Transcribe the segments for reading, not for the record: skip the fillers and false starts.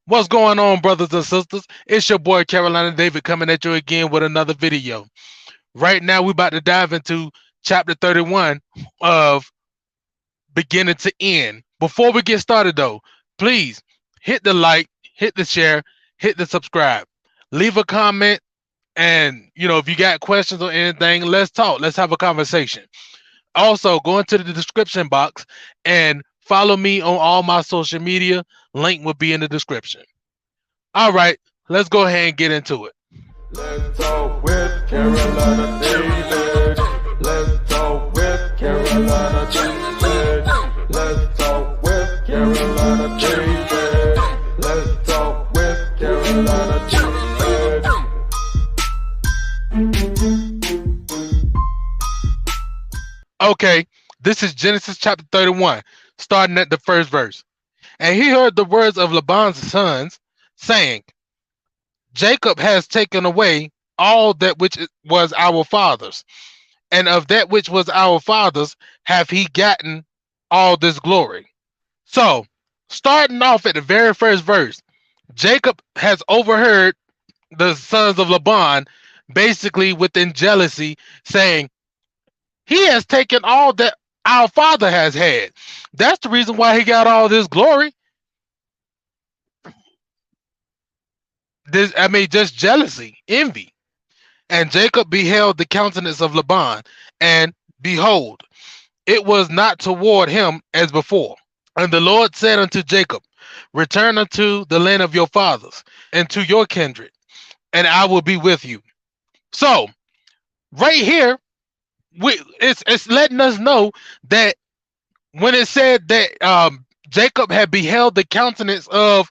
What's going on, brothers and sisters? It's your boy Carolina David coming at you again with another video. Right now, we're about to dive into chapter 31 of beginning to end. Before we get started, though, please hit the like, hit the share, hit the subscribe, leave a comment, and if you got questions or anything, let's talk. Let's have a conversation. Also, go into the description box and follow me on all my social media. Link will be in the description. All right, let's go ahead and get into it. Let's talk with Carolina David. Let's talk with Carolina David. Let's talk with Carolina David. Let's talk with Carolina David. Okay, this is Genesis chapter 31, starting at the first verse. And he heard the words of Laban's sons, saying, Jacob has taken away all that which was our father's, and of that which was our father's have he gotten all this glory. So, starting off at the very first verse, Jacob has overheard the sons of Laban basically within jealousy saying, he has taken all that our father has had. That's the reason why he got all this glory. Just jealousy, envy. And Jacob beheld the countenance of Laban, and behold, it was not toward him as before. And the Lord said unto Jacob, return unto the land of your fathers, and to your kindred, and I will be with you. So, right here, it's letting us know that when it said that Jacob had beheld the countenance of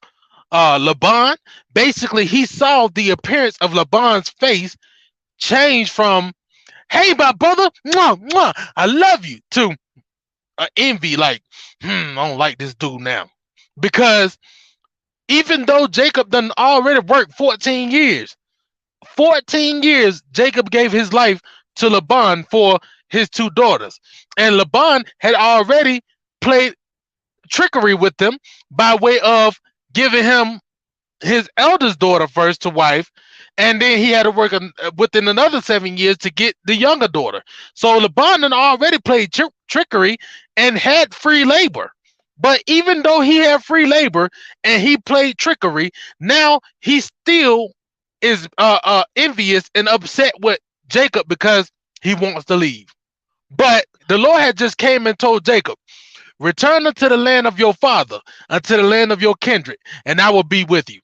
Laban, basically he saw the appearance of Laban's face change from, hey, my brother, mwah, mwah, I love you, to envy, like, I don't like this dude now. Because even though Jacob done already worked 14 years, Jacob gave his life to Laban for his two daughters. And Laban had already played trickery with them by way of giving him his eldest daughter first to wife, and then he had to work within another 7 years to get the younger daughter. So Laban had already played trickery and had free labor. But even though he had free labor and he played trickery, now he still is envious and upset with Jacob because he wants to leave. But the Lord had just came and told Jacob, return unto the land of your father, unto the land of your kindred, and I will be with you.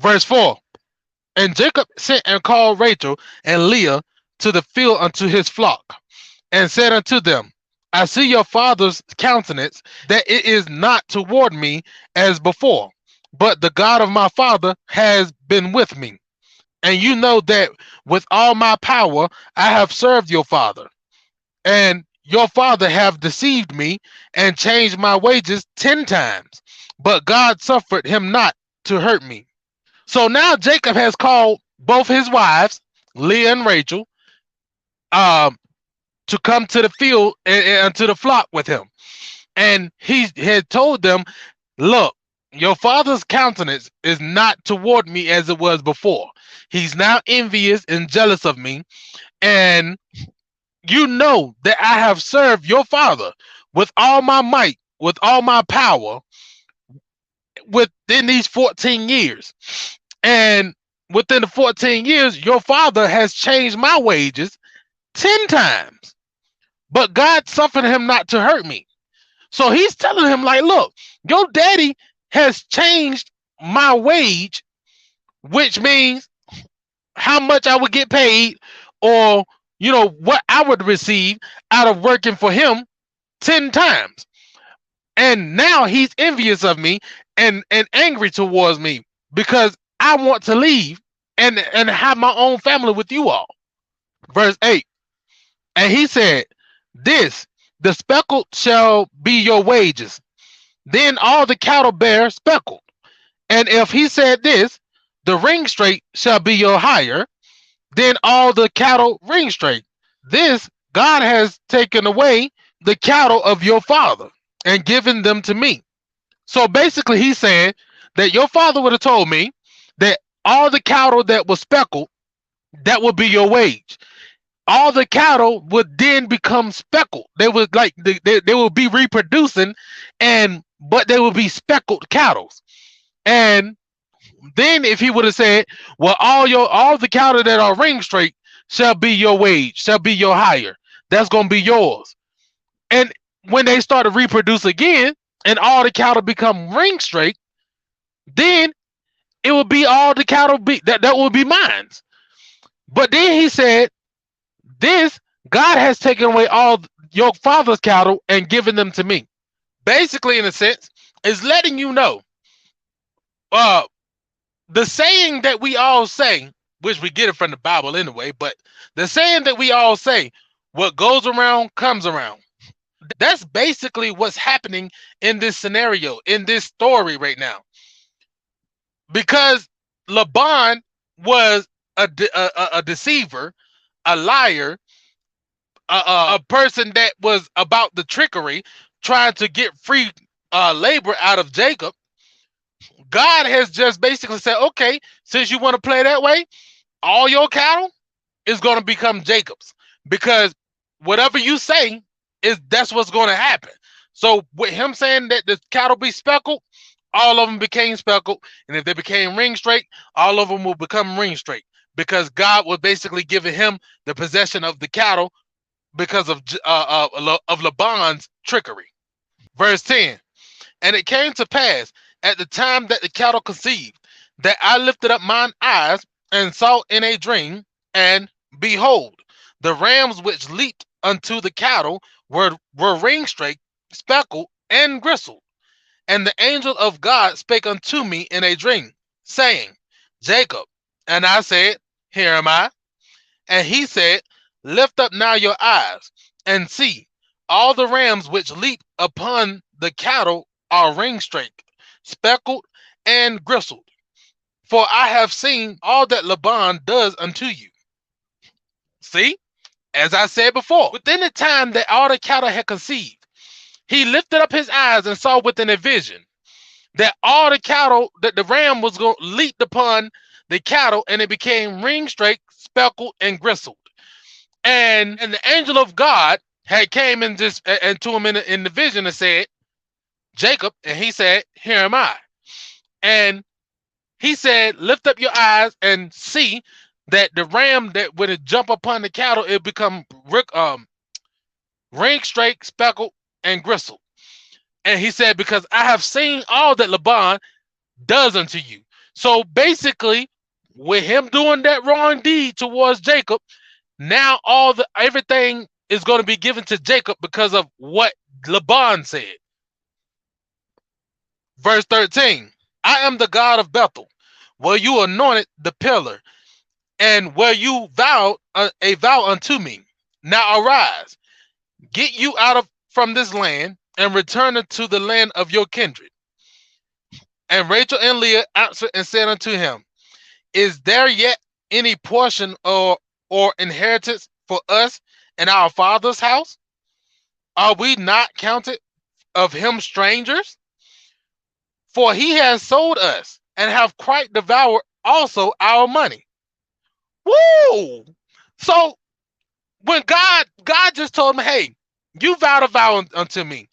Verse 4, and Jacob sent and called Rachel and Leah to the field unto his flock, and said unto them, I see your father's countenance, that it is not toward me as before, but the God of my father has been with me. And you know that with all my power I have served your father. And your father have deceived me and changed my wages 10 times, but God suffered him not to hurt me. So now Jacob has called both his wives, Leah and Rachel, to come to the field and to the flock with him. And he had told them, look, your father's countenance is not toward me as it was before. He's now envious and jealous of me. And you know that I have served your father with all my might, with all my power, within these 14 years. And within the 14 years, your father has changed my wages 10 times. But God suffered him not to hurt me. So he's telling him, like, look, your daddy has changed my wage, which means how much I would get paid, or what I would receive out of working for him 10 times. And now he's envious of me and angry towards me because I want to leave and have my own family with you all. Verse 8, and he said, the speckled shall be your wages. Then all the cattle bear speckled. And if he said this, the ring straight shall be your hire, then all the cattle ring straight. This God has taken away the cattle of your father and given them to me. So basically he's saying that your father would have told me that all the cattle that was speckled, that would be your wage. All the cattle would then become speckled. They would like they would be reproducing, and but they would be speckled cattle. And then if he would have said, well, all the cattle that are ring straight shall be your wage, shall be your hire. That's gonna be yours. And when they start to reproduce again, and all the cattle become ring straight, then it will be all the cattle that will be mine. But then he said, this God has taken away all your father's cattle and given them to me. Basically, in a sense, is letting you know, uh, the saying that we all say, which we get it from the Bible anyway, but the saying that we all say, what goes around comes around. That's basically what's happening in this scenario, in this story right now. Because Laban was a deceiver, a liar, a person that was about the trickery, trying to get free labor out of Jacob. God has just basically said, okay, since you want to play that way, all your cattle is going to become Jacob's, because whatever you say is that's what's going to happen. So with him saying that the cattle be speckled, all of them became speckled, and if they became ring straight, all of them will become ring straight, because God was basically giving him the possession of the cattle because of Laban's trickery. Verse 10. And it came to pass at the time that the cattle conceived, that I lifted up mine eyes and saw in a dream, and behold, the rams which leaped unto the cattle were ring straight, speckled, and gristled. And the angel of God spake unto me in a dream, saying, Jacob. And I said, Here am I. And he said, Lift up now your eyes, and see, all the rams which leap upon the cattle are ring straight, speckled, and gristled. For I have seen all that Laban does unto you. See, as I said before, within the time that all the cattle had conceived, he lifted up his eyes and saw within a vision that all the cattle, that the ram was going to leap upon the cattle, and it became ring straight, speckled, and gristled. And the angel of God had came and just and to him in the vision and said, Jacob. And he said, Here am I. And he said, Lift up your eyes and see that the ram, that when it jump upon the cattle, it become ring straight, speckled, and gristled. And he said, Because I have seen all that Laban does unto you. So basically, with him doing that wrong deed towards Jacob, now everything is going to be given to Jacob because of what Laban said. Verse 13. I am the God of Bethel, where you anointed the pillar, and where you vowed a vow unto me. Now arise, get you out of from this land, and return to the land of your kindred. And Rachel and Leah answered and said unto him, Is there yet any portion or inheritance for us in our father's house? Are we not counted of him strangers? For he has sold us, and have quite devoured also our money. Woo! So when God just told him, hey, you vowed a vow unto me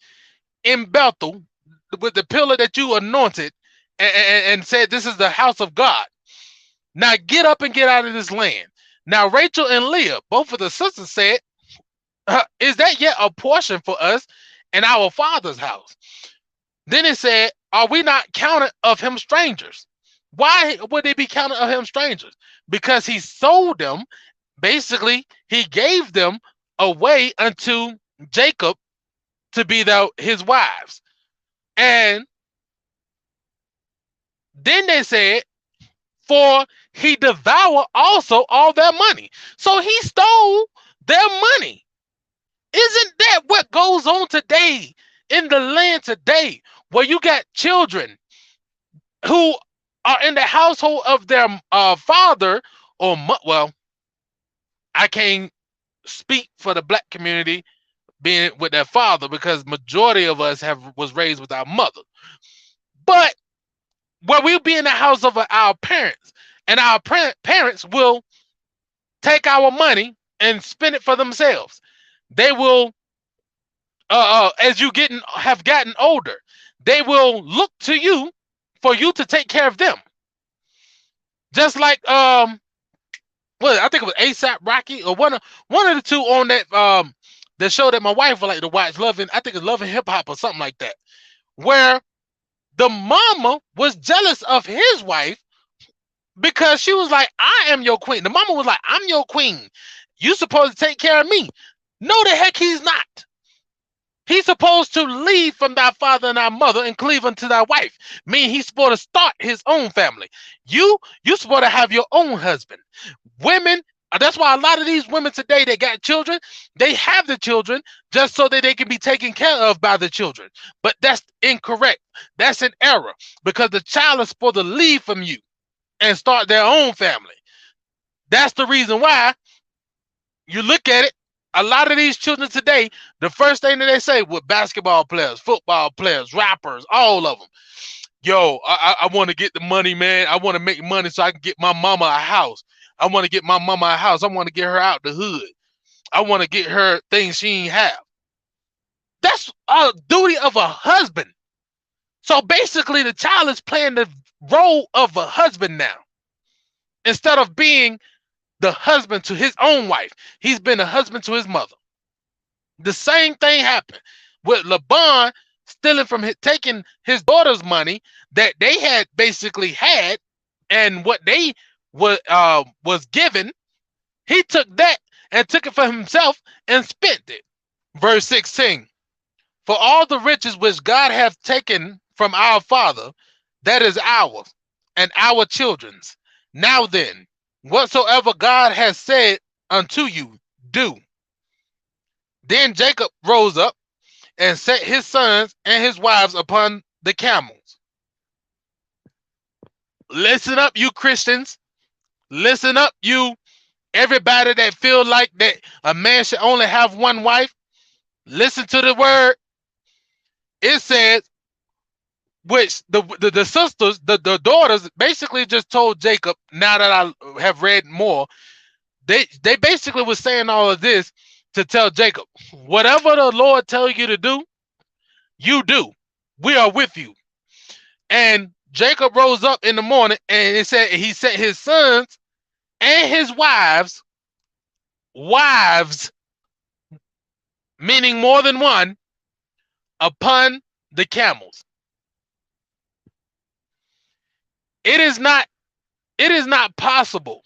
in Bethel with the pillar that you anointed, and said, this is the house of God. Now get up and get out of this land. Now Rachel and Leah, both of the sisters, said, is that yet a portion for us in our father's house? Then it said, are we not counted of him strangers? Why would they be counted of him strangers? Because he sold them. Basically, he gave them away unto Jacob to be his wives. And then they said, for he devoured also all their money. So he stole their money. Isn't that what goes on today in the land today, where you got children who are in the household of their father or well, I can't speak for the black community being with their father, because majority of us was raised with our mother. But where we'll be in the house of our parents, and our parents will take our money and spend it for themselves. They will, as you have gotten older, they will look to you for you to take care of them. Just like well, I think it was ASAP Rocky or one of the two on that the show that my wife would like to watch, Loving, I think it's Loving Hip Hop or something like that, where the mama was jealous of his wife because she was like, I am your queen. The mama was like, I'm your queen. You supposed to take care of me. No, the heck he's not. He's supposed to leave from thy father and thy mother and cleave unto thy wife. Meaning he's supposed to start his own family. You supposed to have your own husband. Women, that's why a lot of these women today that got children, they have the children just so that they can be taken care of by the children. But that's incorrect. That's an error, because the child is supposed to leave from you and start their own family. That's the reason why you look at it. A lot of these children today, the first thing that they say with basketball players, football players, rappers, all of them, yo, I want to get the money, man. I want to make money so I can get my mama a house. I want to get my mama a house. I want to get her out the hood. I want to get her things she ain't have. That's a duty of a husband. So basically, the child is playing the role of a husband now. Instead of being the husband to his own wife, he's been a husband to his mother. The same thing happened with Laban taking his daughter's money that they had basically had, and what they was given. He took that and took it for himself and spent it. Verse 16. For all the riches which God hath taken from our father, that is ours and our children's. Now then, whatsoever God has said unto you, do. Then Jacob rose up and set his sons and his wives upon the camels. Listen up, you Christians. Listen up, you everybody that feel like that a man should only have one wife. Listen to the word. It says, which the sisters, the daughters basically just told Jacob, now that I have read more, they basically was saying all of this to tell Jacob, whatever the Lord tell you to do, you do. We are with you. And Jacob rose up in the morning, and it said he set his sons and his wives, meaning more than one, upon the camels. It is not possible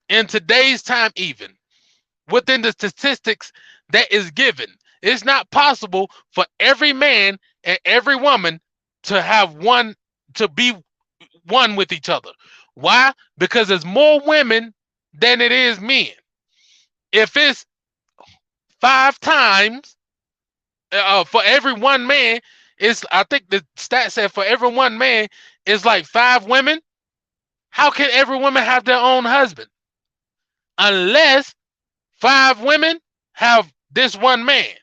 in today's time, even within the statistics that is given, it's not possible for every man and every woman to have one, to be one with each other. Why? Because there's more women than it is men. If it's 5 times for every one man, I think the stat said for every one man is like 5 women. How can every woman have their own husband? Unless 5 women have this one man,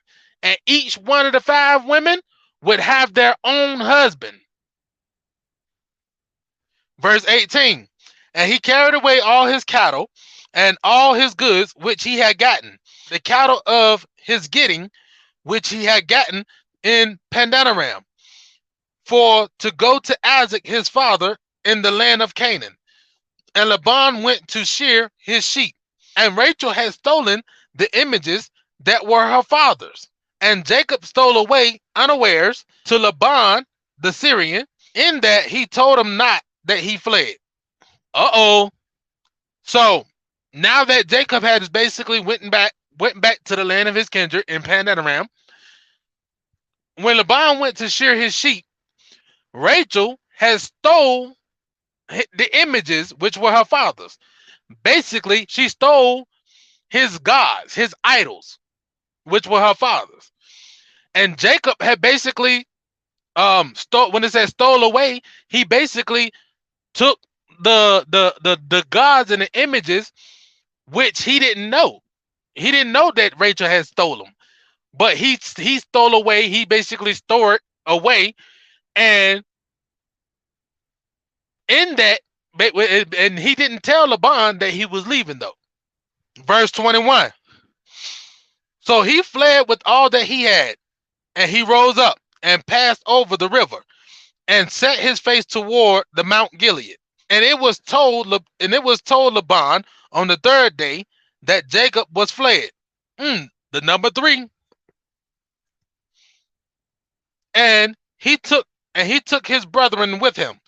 and each one of the 5 women would have their own husband. Verse 18, and he carried away all his cattle and all his goods which he had gotten, the cattle of his getting which he had gotten in Padanaram, for to go to Isaac his father in the land of Canaan. And Laban went to shear his sheep, and Rachel had stolen the images that were her father's. And Jacob stole away unawares to Laban the Syrian, in that he told him not that he fled. So now that Jacob had basically went back to the land of his kindred in Padanaram, when Laban went to shear his sheep, Rachel has stole the images which were her father's. Basically, she stole his gods, his idols, which were her father's. And Jacob had basically when it says stole away, he basically took the gods and the images which he didn't know. He didn't know that Rachel had stolen them, but he stole away. He basically stored away, and In that, and he didn't tell Laban that he was leaving though. Verse 21. So he fled with all that he had, and he rose up and passed over the river and set his face toward the Mount Gilead. And it was told Laban on the third day that Jacob was fled. The number three. And he took his brethren with him,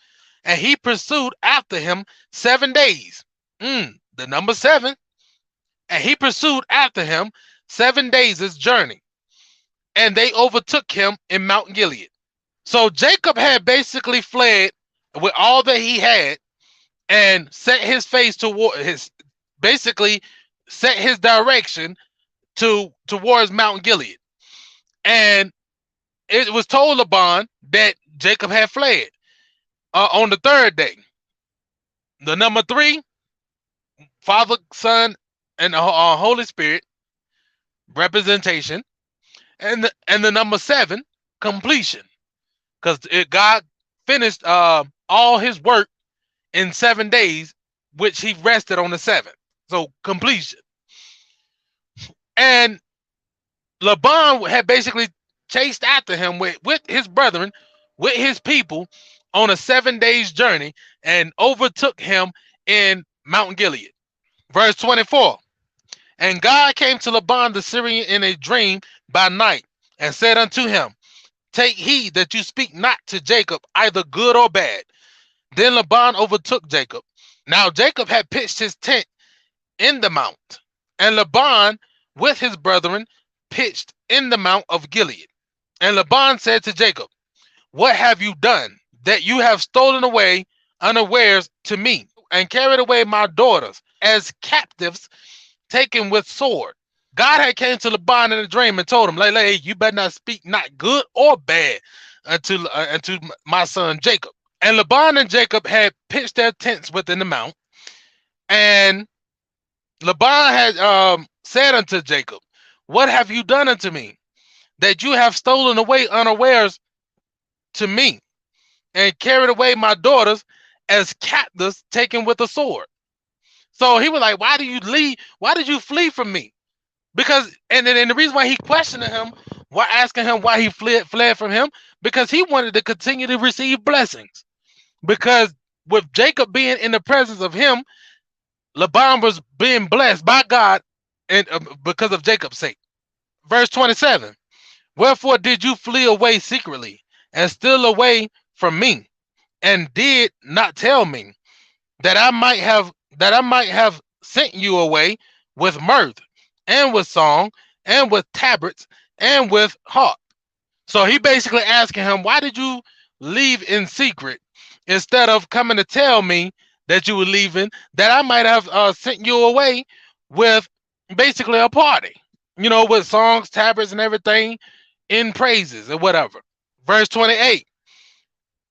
and he pursued after him 7 days. The number seven. And he pursued after him 7 days' journey, and they overtook him in Mount Gilead. So Jacob had basically fled with all that he had and set his face toward his basically set his direction towards Mount Gilead. And it was told Laban that Jacob had fled on the third day. The number three, Father, Son, and the Holy Spirit representation, and the number seven, completion, because God finished all His work in 7 days, which He rested on the seventh. So completion. And Laban had basically chased after him with his brethren, with his people, on a 7 days journey, and overtook him in Mount Gilead. Verse 24. And God came to Laban the Syrian in a dream by night, and said unto him, Take heed that you speak not to Jacob either good or bad. Then Laban overtook Jacob. Now Jacob had pitched his tent in the mount, and Laban with his brethren pitched in the mount of Gilead. And Laban said to Jacob, What have you done, that you have stolen away unawares to me, and carried away my daughters as captives, taken with sword? God had came to Laban in a dream and told him, like, hey, you better not speak not good or bad unto my son Jacob. And Laban and Jacob had pitched their tents within the mount, and Laban had said unto Jacob, What have you done unto me, that you have stolen away unawares to me, and carried away my daughters as captives, taken with a sword? So he was like, Why do you leave? Why did you flee from me? Because and the reason why he questioned him, why asking him why he fled from him, because he wanted to continue to receive blessings. Because with Jacob being in the presence of him, Laban was being blessed by God, and because of Jacob's sake. Verse 27. Wherefore did you flee away secretly, and steal away from me, and did not tell me, that I might have sent you away with mirth, and with song, and with tabrets, and with harp? So he basically asking him, why did you leave in secret instead of coming to tell me that you were leaving, that I might have sent you away with basically a party, with songs, tabrets, and everything in praises or whatever. Verse 28.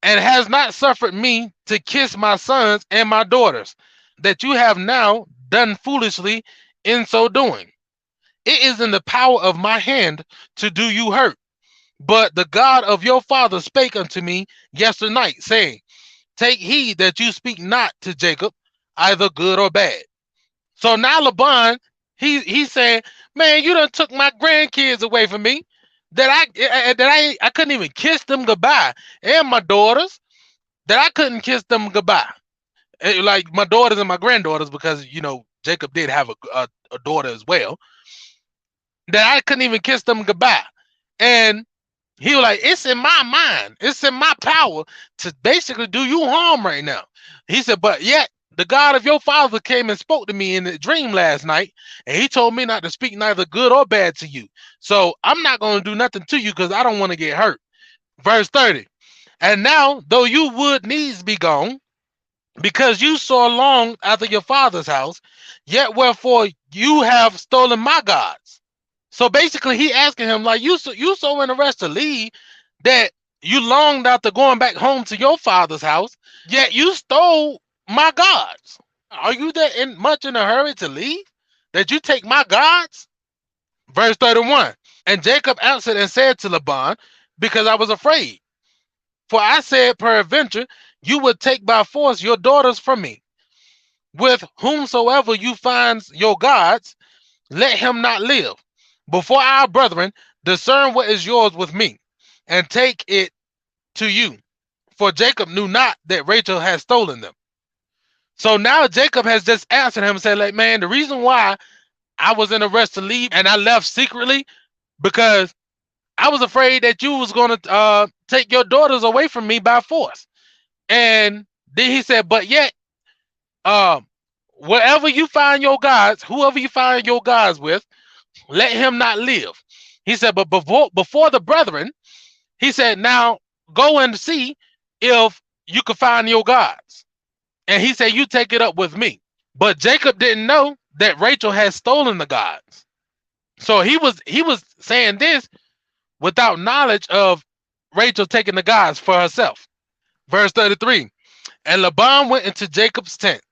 And has not suffered me to kiss my sons and my daughters, that you have now done foolishly in so doing. It is in the power of my hand to do you hurt. But the God of your father spake unto me yesternight, saying, Take heed that you speak not to Jacob, either good or bad. So now Laban, he's saying, man, you done took my grandkids away from me, that I couldn't even kiss them goodbye, and my daughters, that I couldn't kiss them goodbye. Like my daughters and my granddaughters, because Jacob did have a daughter as well, that I couldn't even kiss them goodbye. And he was like, it's in my mind, it's in my power to basically do you harm right now. He said, but yet the God of your father came and spoke to me in a dream last night, and he told me not to speak neither good or bad to you. So I'm not going to do nothing to you because I don't want to get hurt. Verse 30. And now, though you would needs be gone, because you so long after your father's house, yet wherefore you have stolen my gods. So basically, he asking him, like, you so in a rush to leave that you longed after going back home to your father's house, yet you stole my gods. Are you that much in a hurry to leave that you take my gods? Verse 31. And Jacob answered and said to Laban, because I was afraid. For I said, peradventure, you would take by force your daughters from me. With whomsoever you find your gods, let him not live. Before our brethren, discern what is yours with me, and take it to you. For Jacob knew not that Rachel had stolen them. So now Jacob has just answered him and said, like, man, the reason why I was in a rush to leave and I left secretly because I was afraid that you was going to take your daughters away from me by force. And then he said, but yet, um, wherever you find your gods, whoever you find your gods with, let him not live. He said, but before the brethren, he said, now go and see if you can find your gods. And he said, you take it up with me. But Jacob didn't know that Rachel had stolen the gods. So he was saying this without knowledge of Rachel taking the gods for herself. Verse 33. And Laban went into Jacob's tent,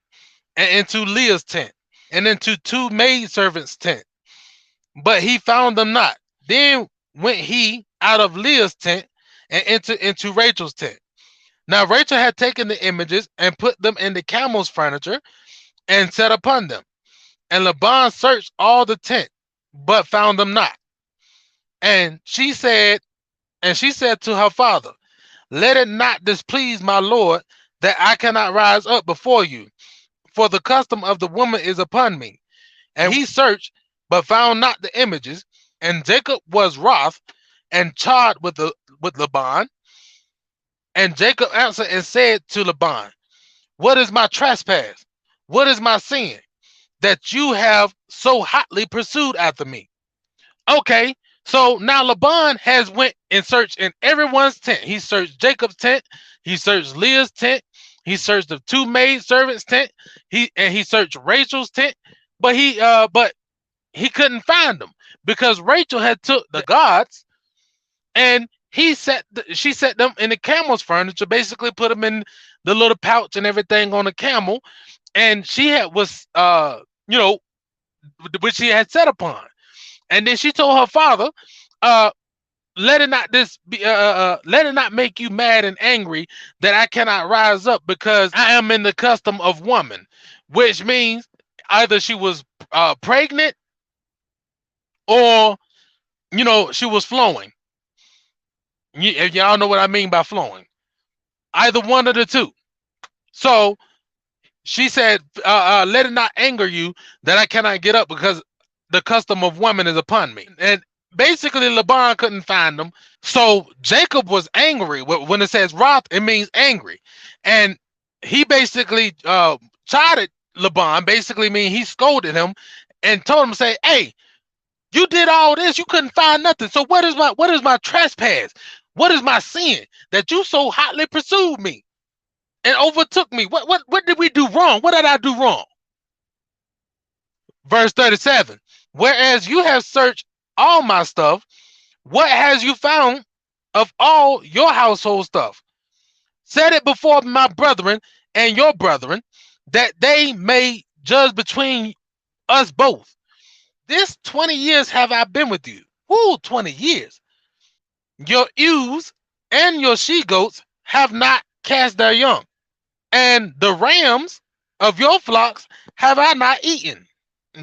and into Leah's tent, and into two maidservants' tent. But he found them not. Then went he out of Leah's tent and entered into Rachel's tent. Now Rachel had taken the images and put them in the camel's furniture and sat upon them. And Laban searched all the tent, but found them not. And she said to her father, let it not displease my lord that I cannot rise up before you, for the custom of the woman is upon me. And he searched, but found not the images. And Jacob was wroth and charged with Laban. And Jacob answered and said to Laban, what is my trespass? What is my sin that you have so hotly pursued after me? Okay, so now Laban has went and searched in everyone's tent. He searched Jacob's tent. He searched Leah's tent. He searched the two maid servants' tent. He searched Rachel's tent, but he couldn't find them because Rachel had took the gods and she set them in the camel's furniture, basically put them in the little pouch and everything on the camel, and she had was which she had set upon. And then she told her father, let it not make you mad and angry that I cannot rise up because I am in the custom of woman, which means either she was pregnant or she was flowing. Y'all know what I mean by flowing. Either one of the two. So she said, let it not anger you that I cannot get up because the custom of woman is upon me. And basically Laban couldn't find them. So Jacob was angry. When it says wrath, it means angry. And he basically chided Laban, basically mean he scolded him and told him to say, hey, you did all this, you couldn't find nothing. So what is my trespass? What is my sin that you so hotly pursued me and overtook me? What did we do wrong? What did I do wrong? Verse 37. Whereas you have searched all my stuff, what has you found of all your household stuff? Set it before my brethren and your brethren, that they may judge between us both. This 20 years have I been with you. Woo, 20 years. Your ewes and your she-goats have not cast their young, and the rams of your flocks have I not eaten.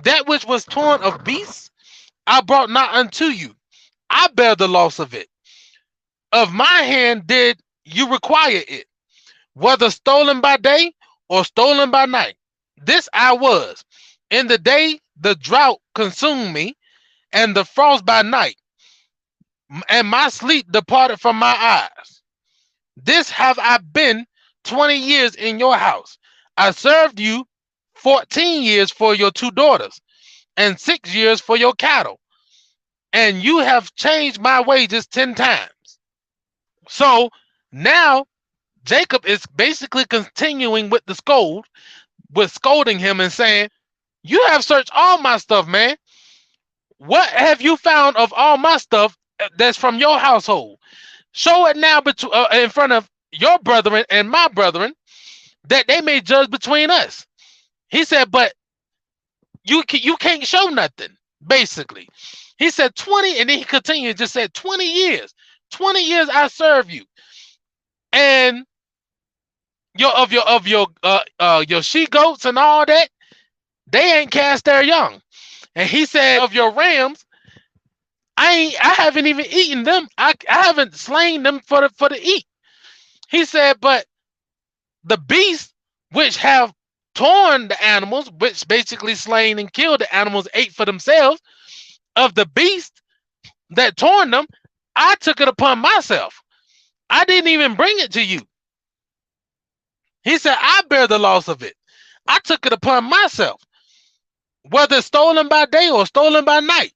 That which was torn of beasts, I brought not unto you. I bear the loss of it. Of my hand did you require it, whether stolen by day or stolen by night. This I was. In the day the drought consumed me, and the frost by night, and my sleep departed from my eyes. This have I been 20 years in your house. I served you 14 years for your two daughters, and 6 years for your cattle. And you have changed my wages 10 times. So now Jacob is basically continuing with scolding him and saying, you have searched all my stuff, man. What have you found of all my stuff that's from your household? Show it now in front of your brethren and my brethren, that they may judge between us. He said, but you can't show nothing, basically. He said 20, and then he continued, just said 20 years. 20 years I serve you. And your she goats and all that, they ain't cast their young. And he said of your rams, I haven't even eaten them. I haven't slain them for the eat. He said, but the beasts which have torn the animals, which basically slain and killed the animals, ate for themselves. Of the beast that torn them, I took it upon myself. I didn't even bring it to you. He said, I bear the loss of it. I took it upon myself, whether stolen by day or stolen by night.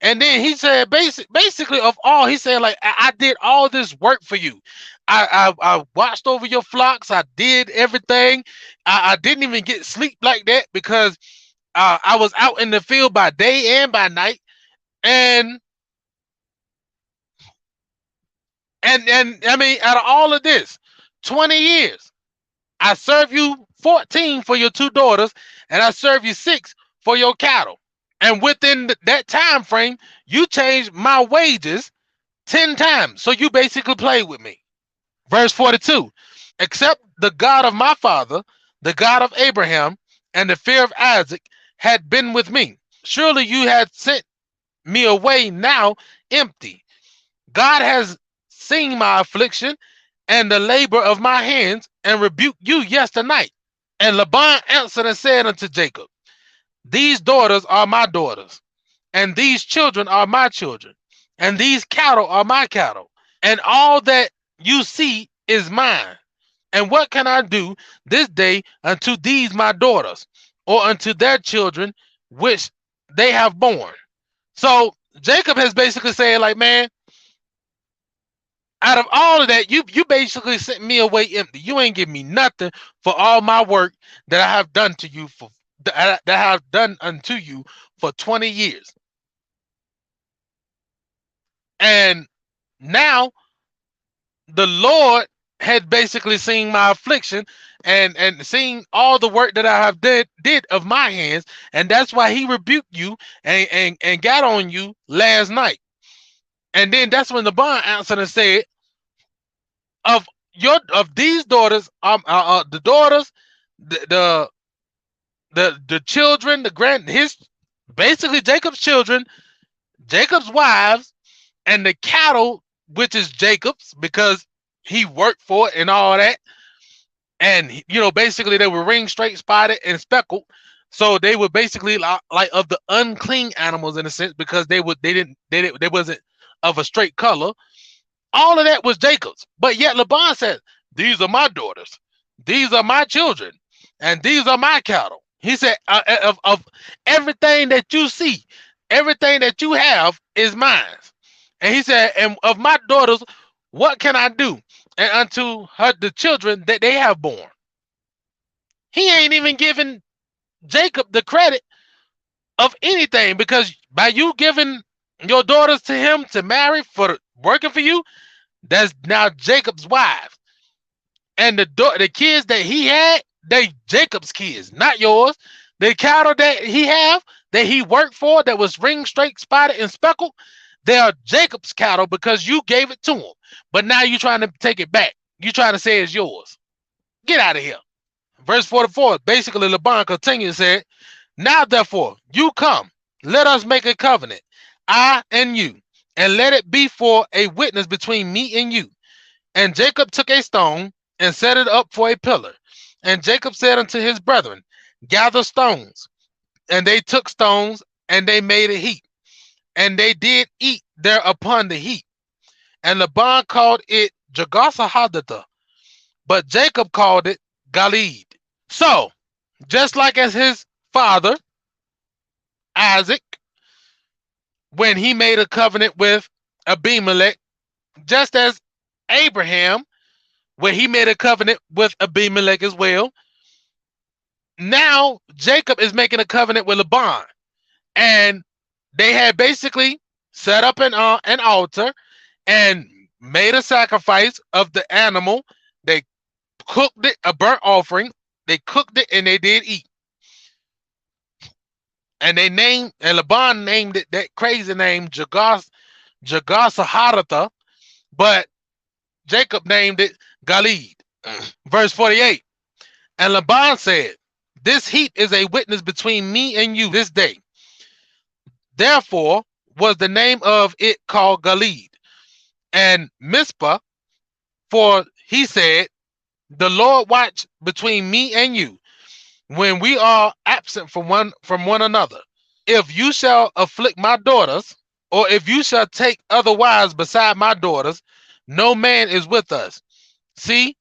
And then he said, basically, of all, he said, like, I did all this work for you. I watched over your flocks. I did everything. I didn't even get sleep like that because I was out in the field by day and by night. And and I mean, out of all of this, 20 years, I serve you 14 for your two daughters, and I serve you 6 for your cattle. And within that time frame, you changed my wages 10 times. So you basically played with me. Verse 42. Except the God of my father, the God of Abraham, and the fear of Isaac had been with me. Surely you had sent me away now empty. God has seen my affliction and the labor of my hands, and rebuked you yesternight. And Laban answered and said unto Jacob, these daughters are my daughters, and these children are my children, and these cattle are my cattle, and all that you see is mine. And what can I do this day unto these my daughters, or unto their children which they have born? So Jacob has basically said, like, man, out of all of that, you basically sent me away empty. You ain't give me nothing for all my work that I have done to you for that I have done unto you for 20 years. And now the Lord had basically seen my affliction and seen all the work that I have did of my hands, and that's why he rebuked you and got on you last night. And then that's when the bond answered and said, of these daughters, the daughters, the the children, the grand his basically Jacob's children, Jacob's wives, and the cattle, which is Jacob's because he worked for it and all that. And basically they were ring straight, spotted, and speckled. So they were basically like of the unclean animals in a sense because they wasn't of a straight color. All of that was Jacob's. But yet Laban said, these are my daughters, these are my children, and these are my cattle. He said, of everything that you see, everything that you have is mine. And he said, and of my daughters, what can I do? And unto her the children that they have born. He ain't even giving Jacob the credit of anything because by you giving your daughters to him to marry for working for you, that's now Jacob's wife. And the kids that he had, they Jacob's kids, not yours. The cattle that he have, that he worked for, that was ring straight, spotted, and speckled, they are Jacob's cattle because you gave it to him. But now you're trying to take it back. You're trying to say it's yours. Get out of here. Verse 44, basically Laban continues and said, now therefore, you come, let us make a covenant, I and you, and let it be for a witness between me and you. And Jacob took a stone and set it up for a pillar. And Jacob said unto his brethren, gather stones. And they took stones and they made a heap. And they did eat there upon the heap. And Laban called it Jagasahadata, but Jacob called it Galid. So, just like as his father, Isaac, when he made a covenant with Abimelech, just as Abraham, when he made a covenant with Abimelech as well, now Jacob is making a covenant with Laban. And they had basically set up an altar and made a sacrifice of the animal. They cooked it, a burnt offering. They cooked it and they did eat. And Laban named it that crazy name, Jagasahadata, but Jacob named it Galid. Verse 48. And Laban said, this heap is a witness between me and you this day. Therefore was the name of it called Gilead. And Mizpah, for he said, the Lord watch between me and you when we are absent from one another. If you shall afflict my daughters, or if you shall take other wives beside my daughters, no man is with us. See,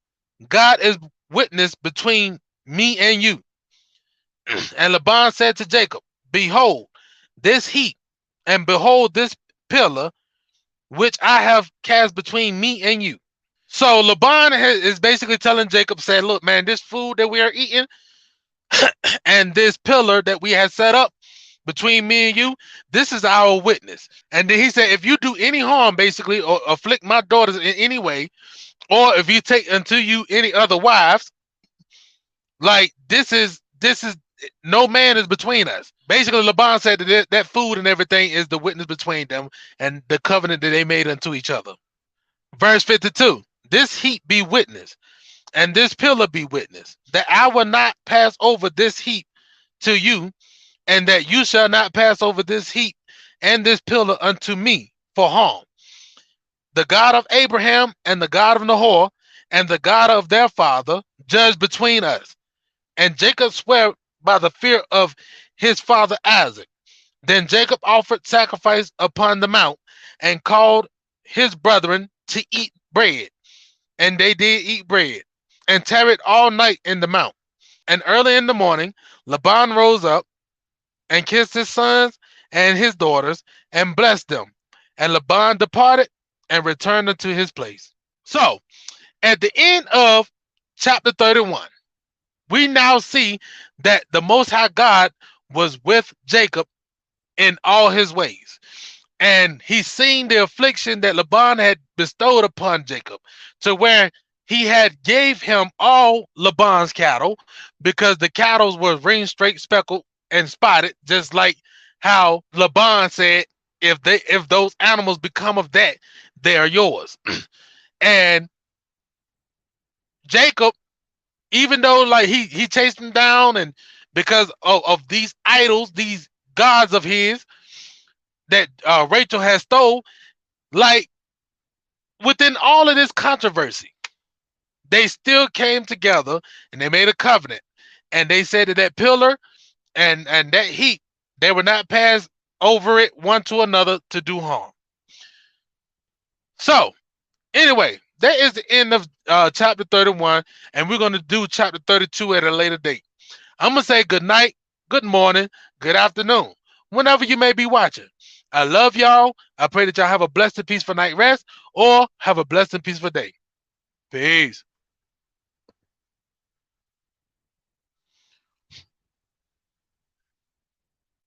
God is witness between me and you. And Laban said to Jacob, behold, this heap, and behold, this pillar, which I have cast between me and you. So Laban is basically telling Jacob, saying, look, man, this food that we are eating and this pillar that we had set up between me and you, this is our witness. And then he said, if you do any harm, basically, or afflict my daughters in any way, or if you take unto you any other wives, like this is no man is between us. Basically, Laban said that food and everything is the witness between them and the covenant that they made unto each other. Verse 52. This heap be witness, and this pillar be witness, that I will not pass over this heap to you, and that you shall not pass over this heap and this pillar unto me for harm. The God of Abraham and the God of Nahor and the God of their father judge between us. And Jacob swore by the fear of his father Isaac. Then Jacob offered sacrifice upon the mount and called his brethren to eat bread. And they did eat bread and tarried all night in the mount. And early in the morning, Laban rose up and kissed his sons and his daughters and blessed them. And Laban departed and returned unto his place. So, at the end of chapter 31, we now see that the Most High God was with Jacob in all his ways. And he's seen the affliction that Laban had bestowed upon Jacob, to where he had gave him all Laban's cattle, because the cattle were ring straight, speckled, and spotted, just like how Laban said, if those animals become of that, they are yours. And Jacob, even though like he chased him down, and because of these idols, these gods of his that Rachel has stole, like within all of this controversy, they still came together and they made a covenant, and they said that pillar and that heap, they would not pass over it one to another to do harm. So anyway, that is the end of chapter 31, and we're going to do chapter 32 at a later date. I'm going to say good night, good morning, good afternoon, whenever you may be watching. I love y'all. I pray that y'all have a blessed and peaceful night rest, or have a blessed and peaceful day. Peace.